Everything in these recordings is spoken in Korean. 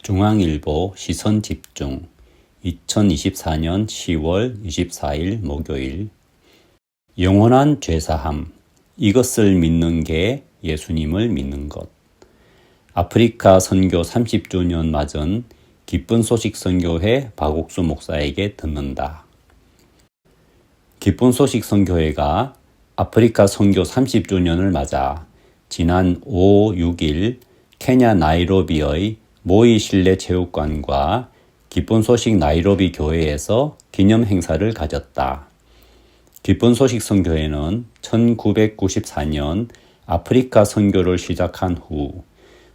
중앙일보 시선집중 2024년 10월 24일 목요일 영원한 죄사함 이것을 믿는 게 예수님을 믿는 것. 아프리카 선교 30주년 맞은 기쁜 소식 선교회 박옥수 목사에게 듣는다. 기쁜 소식 선교회가 아프리카 선교 30주년을 맞아 지난 5, 6일 케냐 나이로비의 모이 실내 체육관과 기쁜 소식 나이로비 교회에서 기념 행사를 가졌다. 기쁜 소식 선교회는 1994년 아프리카 선교를 시작한 후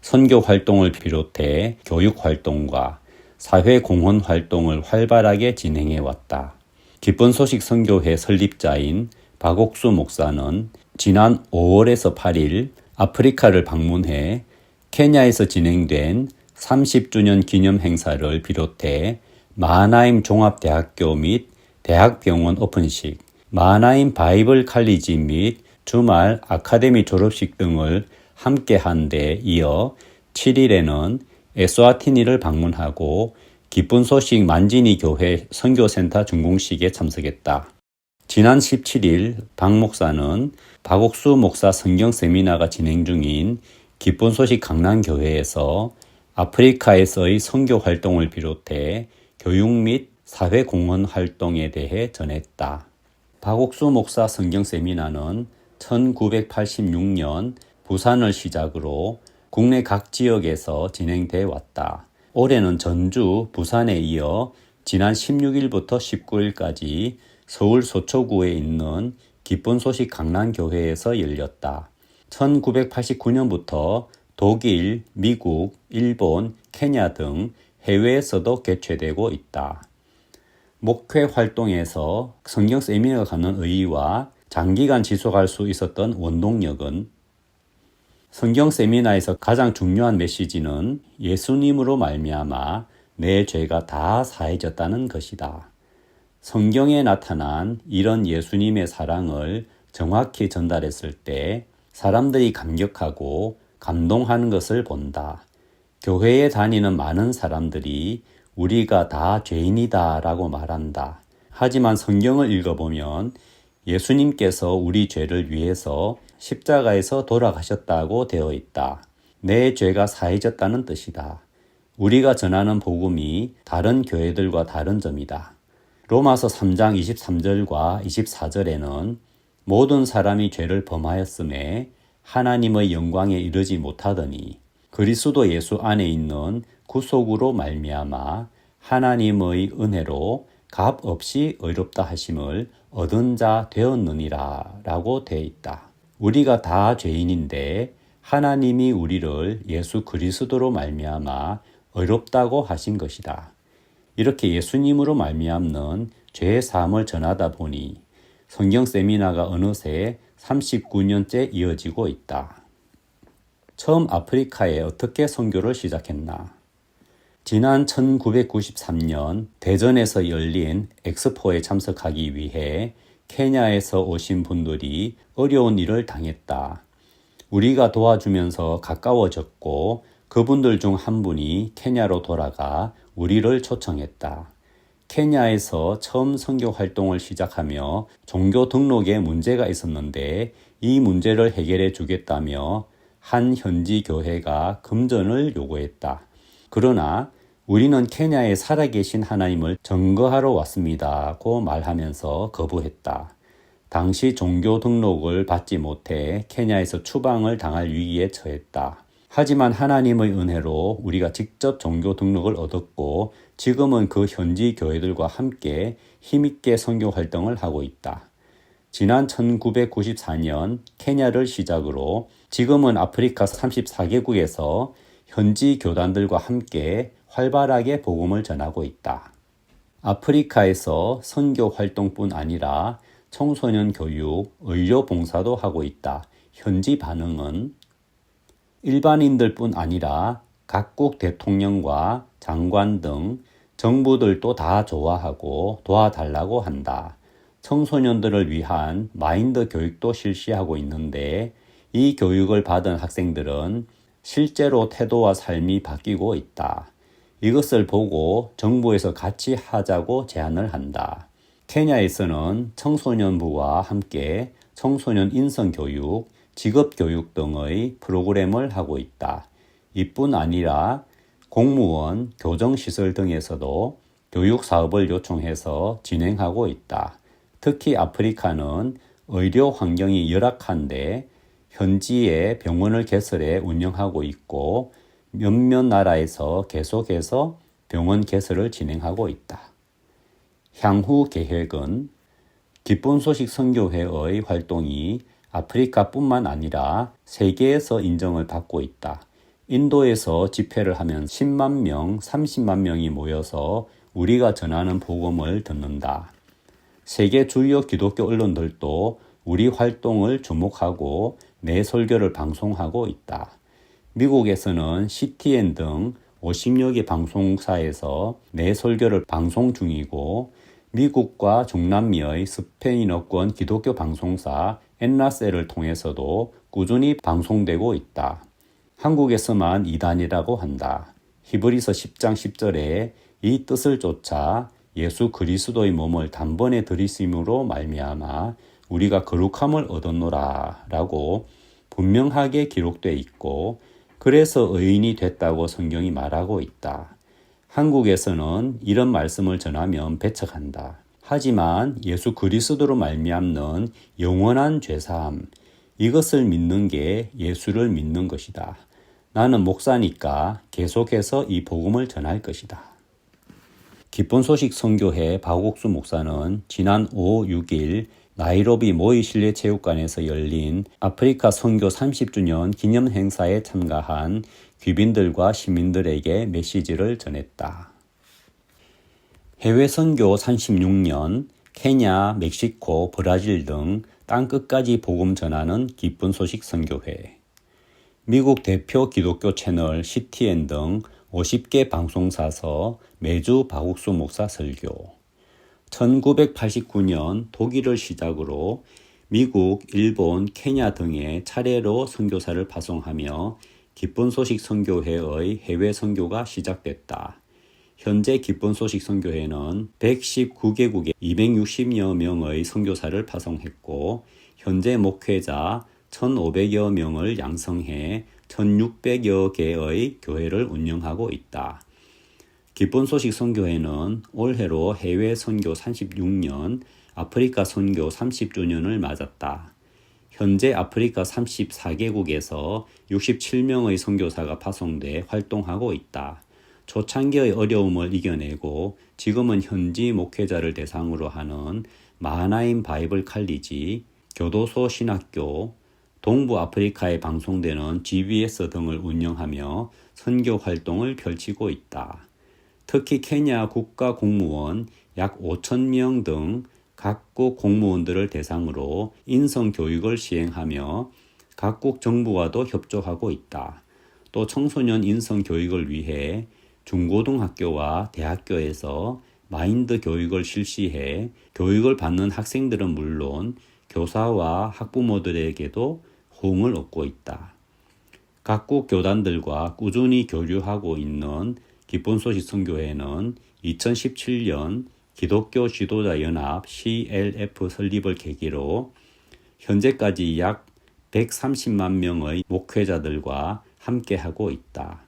선교 활동을 비롯해 교육 활동과 사회 공헌 활동을 활발하게 진행해 왔다. 기쁜 소식 선교회 설립자인 박옥수 목사는 지난 5월에서 8일 아프리카를 방문해 케냐에서 진행된 30주년 기념 행사를 비롯해 마하나임 종합대학교 및 대학병원 오픈식, 마하나임 바이블 칼리지 및 주말 아카데미 졸업식 등을 함께한 데 이어 7일에는 에스와티니를 방문하고 기쁜 소식 만지니 교회 선교센터 준공식에 참석했다. 지난 17일 박 목사는 박옥수 목사 성경 세미나가 진행 중인 기쁜 소식 강남교회에서 아프리카에서의 선교 활동을 비롯해 교육 및 사회 공헌 활동에 대해 전했다. 박옥수 목사 성경 세미나는 1986년 부산을 시작으로 국내 각 지역에서 진행돼 왔다. 올해는 전주, 부산에 이어 지난 16일부터 19일까지 서울 서초구에 있는 기쁜 소식 강남교회에서 열렸다. 1989년부터 독일, 미국, 일본, 케냐 등 해외에서도 개최되고 있다. 목회 활동에서 성경 세미나가 갖는 의의와 장기간 지속할 수 있었던 원동력은 성경 세미나에서 가장 중요한 메시지는 예수님으로 말미암아 내 죄가 다 사해졌다는 것이다. 성경에 나타난 이런 예수님의 사랑을 정확히 전달했을 때 사람들이 감격하고 감동하는 것을 본다. 교회에 다니는 많은 사람들이 우리가 다 죄인이다 라고 말한다. 하지만 성경을 읽어보면 예수님께서 우리 죄를 위해서 십자가에서 돌아가셨다고 되어 있다. 내 죄가 사해졌다는 뜻이다. 우리가 전하는 복음이 다른 교회들과 다른 점이다. 로마서 3장 23절과 24절에는 모든 사람이 죄를 범하였음에 하나님의 영광에 이르지 못하더니 그리스도 예수 안에 있는 구속으로 말미암아 하나님의 은혜로 값 없이 의롭다 하심을 얻은 자 되었느니라 라고 되어 있다. 우리가 다 죄인인데 하나님이 우리를 예수 그리스도로 말미암아 의롭다고 하신 것이다. 이렇게 예수님으로 말미암는 죄의 사함을 전하다 보니 성경 세미나가 어느새 39년째 이어지고 있다. 처음 아프리카에 어떻게 선교를 시작했나? 지난 1993년 대전에서 열린 엑스포에 참석하기 위해 케냐에서 오신 분들이 어려운 일을 당했다. 우리가 도와주면서 가까워졌고 그분들 중 한 분이 케냐로 돌아가 우리를 초청했다. 케냐에서 처음 선교 활동을 시작하며 종교 등록에 문제가 있었는데 이 문제를 해결해 주겠다며 한 현지 교회가 금전을 요구했다. 그러나 우리는 케냐에 살아계신 하나님을 증거하러 왔습니다고 말하면서 거부했다. 당시 종교 등록을 받지 못해 케냐에서 추방을 당할 위기에 처했다. 하지만 하나님의 은혜로 우리가 직접 종교 등록을 얻었고 지금은 그 현지 교회들과 함께 힘있게 선교 활동을 하고 있다. 지난 1994년 케냐를 시작으로 지금은 아프리카 34개국에서 현지 교단들과 함께 활발하게 복음을 전하고 있다. 아프리카에서 선교 활동뿐 아니라 청소년 교육, 의료 봉사도 하고 있다. 현지 반응은 일반인들뿐 아니라 각국 대통령과 장관 등 정부들도 다 좋아하고 도와달라고 한다. 청소년들을 위한 마인드 교육도 실시하고 있는데 이 교육을 받은 학생들은 실제로 태도와 삶이 바뀌고 있다. 이것을 보고 정부에서 같이 하자고 제안을 한다. 케냐에서는 청소년부와 함께 청소년 인성교육, 직업교육 등의 프로그램을 하고 있다. 이뿐 아니라 공무원, 교정시설 등에서도 교육사업을 요청해서 진행하고 있다. 특히 아프리카는 의료 환경이 열악한데 현지에 병원을 개설해 운영하고 있고 몇몇 나라에서 계속해서 병원 개설을 진행하고 있다. 향후 계획은 기쁜 소식 선교회의 활동이 아프리카뿐만 아니라 세계에서 인정을 받고 있다. 인도에서 집회를 하면 10만 명, 30만 명이 모여서 우리가 전하는 복음을 듣는다. 세계 주요 기독교 언론들도 우리 활동을 주목하고 내 설교를 방송하고 있다. 미국에서는 CTN 등 50여 개 방송사에서 내 설교를 방송 중이고 미국과 중남미의 스페인어권 기독교 방송사 엔라셀을 통해서도 꾸준히 방송되고 있다. 한국에서만 이단이라고 한다. 히브리서 10장 10절에 이 뜻을 쫓아 예수 그리스도의 몸을 단번에 들이심으로 말미암아 우리가 거룩함을 얻었노라 라고 분명하게 기록되어 있고 그래서 의인이 됐다고 성경이 말하고 있다. 한국에서는 이런 말씀을 전하면 배척한다. 하지만 예수 그리스도로 말미암는 영원한 죄사함, 이것을 믿는 게 예수를 믿는 것이다. 나는 목사니까 계속해서 이 복음을 전할 것이다. 기쁜 소식 선교회 박옥수 목사는 지난 5, 6일 나이로비 모이 실내체육관에서 열린 아프리카 선교 30주년 기념 행사에 참가한 귀빈들과 시민들에게 메시지를 전했다. 해외 선교 36년, 케냐, 멕시코, 브라질 등 땅끝까지 복음 전하는 기쁜 소식 선교회. 미국 대표 기독교 채널 CTN 등 50개 방송사서 매주 박옥수 목사 설교. 1989년 독일을 시작으로 미국, 일본, 케냐 등에 차례로 선교사를 파송하며 기쁜 소식 선교회의 해외 선교가 시작됐다. 현재 기쁜 소식 선교회는 119개국에 260여 명의 선교사를 파송했고 현재 목회자 1,500여 명을 양성해 1,600여 개의 교회를 운영하고 있다. 기쁜 소식 선교회는 올해로 해외 선교 36년, 아프리카 선교 30주년을 맞았다. 현재 아프리카 34개국에서 67명의 선교사가 파송돼 활동하고 있다. 초창기의 어려움을 이겨내고 지금은 현지 목회자를 대상으로 하는 마하나임 바이블 칼리지, 교도소 신학교, 동부 아프리카에 방송되는 GBS 등을 운영하며 선교 활동을 펼치고 있다. 특히 케냐 국가 공무원 약 5,000명 등 각국 공무원들을 대상으로 인성 교육을 시행하며 각국 정부와도 협조하고 있다. 또 청소년 인성 교육을 위해 중고등학교와 대학교에서 마인드 교육을 실시해 교육을 받는 학생들은 물론 교사와 학부모들에게도 호응을 얻고 있다. 각국 교단들과 꾸준히 교류하고 있는 기쁜 소식 선교회는 2017년 기독교 지도자 연합 CLF 설립을 계기로 현재까지 약 130만 명의 목회자들과 함께하고 있다.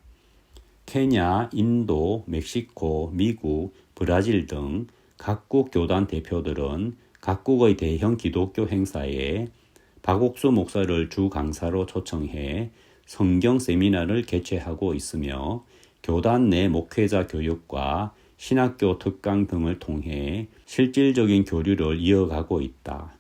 케냐, 인도, 멕시코, 미국, 브라질 등 각국 교단 대표들은 각국의 대형 기독교 행사에 박옥수 목사를 주 강사로 초청해 성경 세미나를 개최하고 있으며 교단 내 목회자 교육과 신학교 특강 등을 통해 실질적인 교류를 이어가고 있다.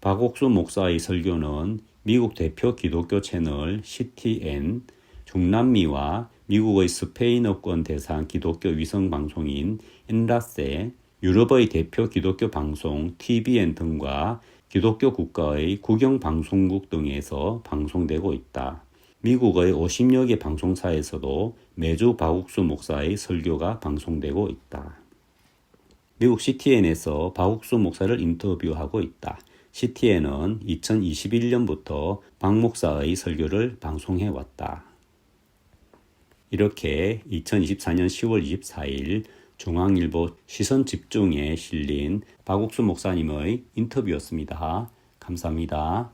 박옥수 목사의 설교는 미국 대표 기독교 채널 CTN, 중남미와 미국의 스페인어권 대상 기독교 위성 방송인 엔라세, 유럽의 대표 기독교 방송 TBN 등과 기독교 국가의 국영 방송국 등에서 방송되고 있다. 미국의 50여 개 방송사에서도 매주 박옥수 목사의 설교가 방송되고 있다. 미국 CTN에서 박옥수 목사를 인터뷰하고 있다. CTN은 2021년부터 박 목사의 설교를 방송해왔다. 이렇게 2024년 10월 24일 중앙일보 시선집중에 실린 박옥순 목사님의 인터뷰였습니다. 감사합니다.